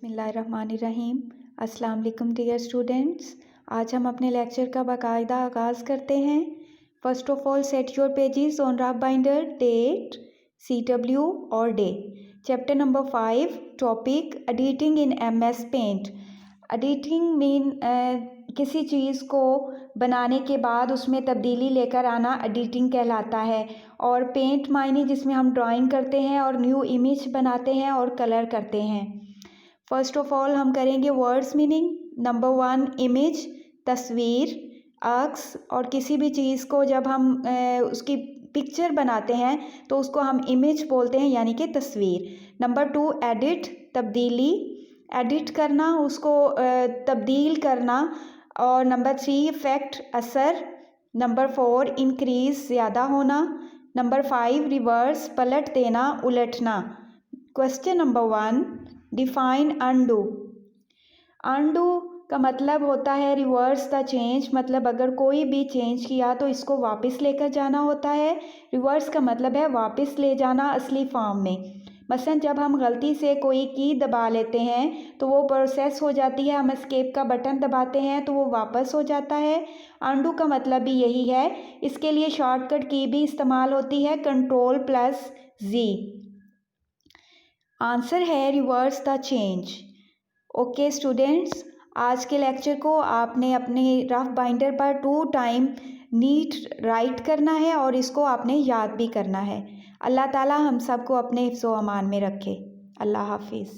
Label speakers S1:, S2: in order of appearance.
S1: बिस्मिल्लाहिर्रहमानिर्रहीम। अस्सलाम वालेकुम डियर स्टूडेंट्स। आज हम अपने लेक्चर का बाकायदा आगाज़ करते हैं। First of all set your pages on rough binder, date, CW और day. Chapter number 5, topic editing in MS Paint. Editing mean किसी चीज़ को बनाने के बाद उसमें तब्दीली लेकर आना एडिटिंग कहलाता है। और पेंट मायने जिसमें हम ड्राइंग करते हैं और न्यू इमेज बनाते हैं और कलर करते हैं। फर्स्ट ऑफ ऑल हम करेंगे वर्ड्स मीनिंग। नंबर 1 इमेज, तस्वीर, अक्स। और किसी भी चीज़ को जब हम उसकी पिक्चर बनाते हैं तो उसको हम इमेज बोलते हैं, यानी कि तस्वीर। नंबर 2 एडिट, तब्दीली, एडिट करना, उसको तब्दील करना। और नंबर 3 इफेक्ट, असर। नंबर 4 इंक्रीज, ज़्यादा होना। नंबर 5 रिवर्स, पलट देना, उलटना। Question number 1, define undo. Undo का मतलब होता है रिवर्स द चेंज, मतलब अगर कोई भी चेंज किया तो इसको वापस लेकर जाना होता है। रिवर्स का मतलब है वापस ले जाना असली फॉर्म में। मसलन जब हम गलती से कोई की दबा लेते हैं तो वो प्रोसेस हो जाती है, हम एस्केप का बटन दबाते हैं तो वो वापस हो जाता है। अनडू का मतलब भी यही है। इसके लिए शॉर्टकट की भी इस्तेमाल होती है, Ctrl+Z। आंसर है reverse the change. Okay students, आज के लेक्चर को आपने अपने रफ बाइंडर पर 2 टाइम नीट राइट करना है और इसको आपने याद भी करना है। अल्लाह ताला हम सबको अपने हिफ्ज़ व अमान में रखे। अल्लाह हाफिज़।